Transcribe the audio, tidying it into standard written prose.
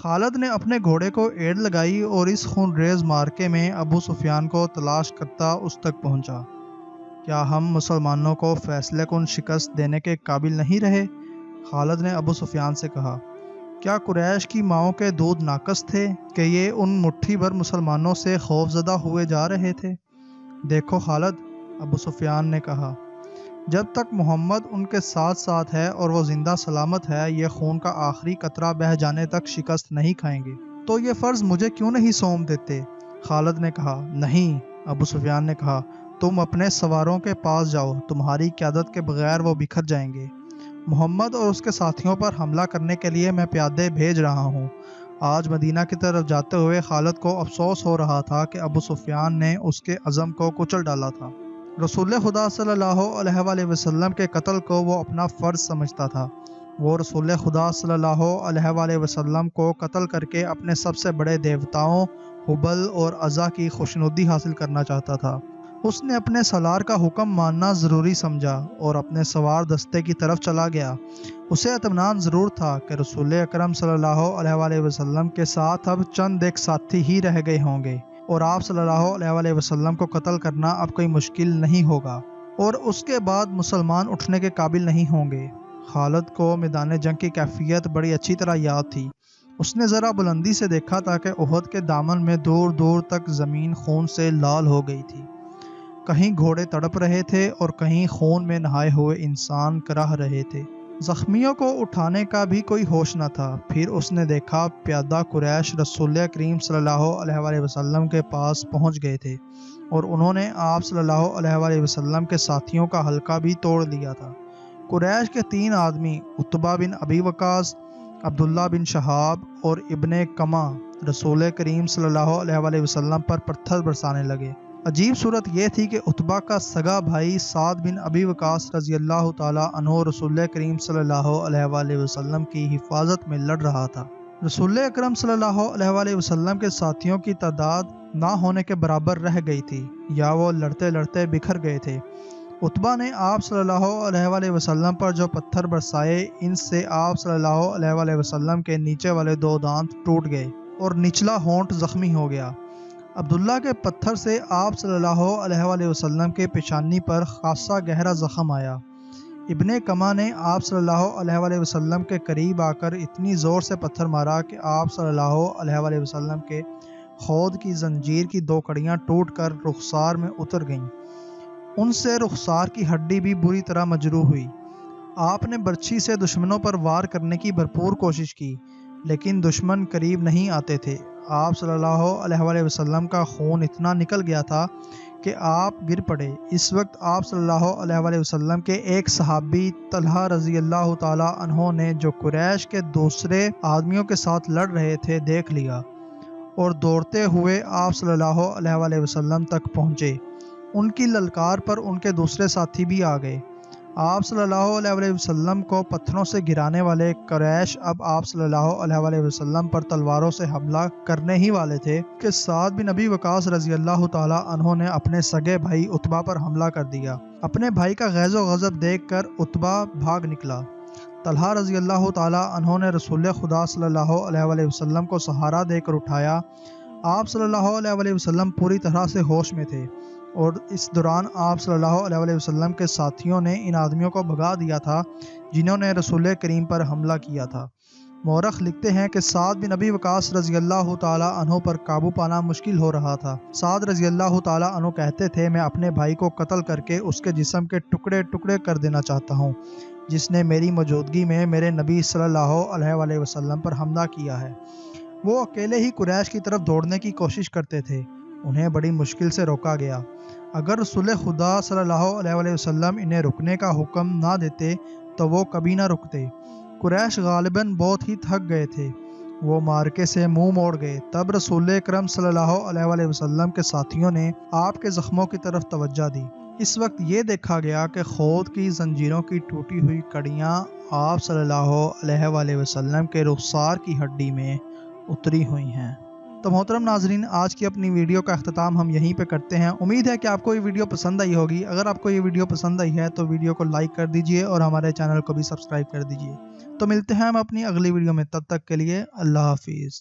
خالد نے اپنے گھوڑے کو ایڑ لگائی اور اس خونریز مارکے میں ابو سفیان کو تلاش کرتا اس تک پہنچا۔ کیا ہم مسلمانوں کو فیصلے کن شکست دینے کے قابل نہیں رہے؟ خالد نے ابو سفیان سے کہا۔ کیا قریش کی ماؤں کے دودھ ناقص تھے کہ یہ ان مٹھی بھر مسلمانوں سے خوفزدہ ہوئے جا رہے تھے؟ دیکھو خالد، ابو سفیان نے کہا، جب تک محمد ان کے ساتھ ساتھ ہے اور وہ زندہ سلامت ہے، یہ خون کا آخری قطرہ بہہ جانے تک شکست نہیں کھائیں گے۔ تو یہ فرض مجھے کیوں نہیں سونپ دیتے؟ خالد نے کہا۔ نہیں، ابو سفیان نے کہا، تم اپنے سواروں کے پاس جاؤ، تمہاری قیادت کے بغیر وہ بکھر جائیں گے۔ محمد اور اس کے ساتھیوں پر حملہ کرنے کے لیے میں پیادے بھیج رہا ہوں۔ آج مدینہ کی طرف جاتے ہوئے خالد کو افسوس ہو رہا تھا کہ ابو سفیان نے اس کے عزم کو کچل ڈالا تھا۔ رسول خدا صلی اللہ علیہ وآلہ وسلم کے قتل کو وہ اپنا فرض سمجھتا تھا۔ وہ رسول خدا صلی اللہ علیہ وآلہ وسلم کو قتل کر کے اپنے سب سے بڑے دیوتاؤں ہبل اور عزا کی خوشنودی حاصل کرنا چاہتا تھا۔ اس نے اپنے سالار کا حکم ماننا ضروری سمجھا اور اپنے سوار دستے کی طرف چلا گیا۔ اسے اطمینان ضرور تھا کہ رسول اکرم صلی اللہ علیہ وآلہ وسلم کے ساتھ اب چند ایک ساتھی ہی رہ گئے ہوں گے اور آپ صلی اللہ علیہ وآلہ وسلم کو قتل کرنا اب کوئی مشکل نہیں ہوگا اور اس کے بعد مسلمان اٹھنے کے قابل نہیں ہوں گے۔ خالد کو میدان جنگ کی کیفیت بڑی اچھی طرح یاد تھی۔ اس نے ذرا بلندی سے دیکھا تھا کہ احد کے دامن میں دور دور تک زمین خون سے لال ہو گئی تھی۔ کہیں گھوڑے تڑپ رہے تھے اور کہیں خون میں نہائے ہوئے انسان کراہ رہے تھے۔ زخمیوں کو اٹھانے کا بھی کوئی ہوش نہ تھا۔ پھر اس نے دیکھا پیادہ قریش رسول کریم صلی اللہ علیہ وآلہ وسلم کے پاس پہنچ گئے تھے اور انہوں نے آپ صلی اللہ علیہ وآلہ وسلم کے ساتھیوں کا حلقہ بھی توڑ لیا تھا۔ قریش کے 3 آدمی عتبہ بن ابی وقاص، عبداللہ بن شہاب اور ابن کما رسول کریم صلی اللہ علیہ وآلہ وسلم پر پتھر برسانے لگے۔ عجیب صورت یہ تھی کہ عتبہ کا سگا بھائی سعد بن ابی وقاص رضی اللہ تعالیٰ عنہ رسول کریم صلی اللہ علیہ وآلہ وسلم کی حفاظت میں لڑ رہا تھا۔ رسول اکرم صلی اللہ علیہ وآلہ وسلم کے ساتھیوں کی تعداد نہ ہونے کے برابر رہ گئی تھی یا وہ لڑتے لڑتے بکھر گئے تھے۔ عتبہ نے آپ صلی اللہ علیہ وآلہ وسلم پر جو پتھر برسائے، ان سے آپ صلی اللہ علیہ وآلہ وسلم کے نیچے والے 2 دانت ٹوٹ گئے اور نچلا ہونٹ زخمی ہو گیا۔ عبداللہ کے پتھر سے آپ صلی اللہ علیہ وآلہ وسلم کے پیشانی پر خاصا گہرا زخم آیا۔ ابن کما نے آپ صلی اللہ علیہ وآلہ وسلم کے قریب آ کر اتنی زور سے پتھر مارا کہ آپ صلی اللہ علیہ وآلہ وسلم کے خود کی زنجیر کی 2 کڑیاں ٹوٹ کر رخسار میں اتر گئیں۔ ان سے رخسار کی ہڈی بھی بری طرح مجروح ہوئی۔ آپ نے برچھی سے دشمنوں پر وار کرنے کی بھرپور کوشش کی، لیکن دشمن قریب نہیں آتے تھے۔ آپ صلی اللہ علیہ وآلہ وسلم کا خون اتنا نکل گیا تھا کہ آپ گر پڑے۔ اس وقت آپ صلی اللہ علیہ وآلہ وسلم کے ایک صحابی طلحہ رضی اللہ تعالیٰ عنہ نے، جو قریش کے دوسرے آدمیوں کے ساتھ لڑ رہے تھے، دیکھ لیا اور دوڑتے ہوئے آپ صلی اللہ علیہ وآلہ وسلم تک پہنچے۔ ان کی للکار پر ان کے دوسرے ساتھی بھی آ گئے۔ آپ صلی اللہ علیہ وآلہ وسلم کو پتھروں سے گرانے والے قریش اب آپ صلی اللہ علیہ وآلہ وسلم پر تلواروں سے حملہ کرنے ہی والے تھے کہ سعد بن ابی وقاص رضی اللہ تعالیٰ عنہ نے اپنے سگے بھائی عتبہ پر حملہ کر دیا۔ اپنے بھائی کا غیظ و غضب دیکھ کر عتبہ بھاگ نکلا۔ طلحہ رضی اللہ تعالیٰ عنہ نے رسول خدا صلی اللہ علیہ وآلہ وسلم کو سہارا دے کر اٹھایا۔ آپ صلی اللہ علیہ وآلہ وسلم پوری طرح سے ہوش میں تھے اور اس دوران آپ صلی اللہ علیہ وآلہ وسلم کے ساتھیوں نے ان آدمیوں کو بھگا دیا تھا جنہوں نے رسول کریم پر حملہ کیا تھا۔ مورخ لکھتے ہیں کہ سعد بن ابی وقاص رضی اللہ تعالیٰ عنہ پر قابو پانا مشکل ہو رہا تھا۔ سعد رضی اللہ تعالیٰ عنہ کہتے تھے، میں اپنے بھائی کو قتل کر کے اس کے جسم کے ٹکڑے ٹکڑے کر دینا چاہتا ہوں، جس نے میری موجودگی میں میرے نبی صلی اللہ علیہ وآلہ وسلم پر حملہ کیا ہے۔ وہ اکیلے ہی قریش کی طرف دوڑنے کی کوشش کرتے تھے، انہیں بڑی مشکل سے روکا گیا۔ اگر رسول خدا صلی اللہ علیہ وآلہ وسلم انہیں رکنے کا حکم نہ دیتے تو وہ کبھی نہ رکتے۔ قریش غالباً بہت ہی تھک گئے تھے، وہ مارکے سے منہ موڑ گئے۔ تب رسول اکرم صلی اللہ علیہ وآلہ وسلم کے ساتھیوں نے آپ کے زخموں کی طرف توجہ دی۔ اس وقت یہ دیکھا گیا کہ خود کی زنجیروں کی ٹوٹی ہوئی کڑیاں آپ صلی اللہ علیہ وآلہ وسلم کے رخسار کی ہڈی میں اتری ہوئی ہیں۔ تو محترم ناظرین، آج کی اپنی ویڈیو کا اختتام ہم یہیں پہ کرتے ہیں۔ امید ہے کہ آپ کو یہ ویڈیو پسند آئی ہوگی۔ اگر آپ کو یہ ویڈیو پسند آئی ہے تو ویڈیو کو لائک کر دیجئے اور ہمارے چینل کو بھی سبسکرائب کر دیجئے۔ تو ملتے ہیں ہم اپنی اگلی ویڈیو میں، تب تک کے لیے اللہ حافظ۔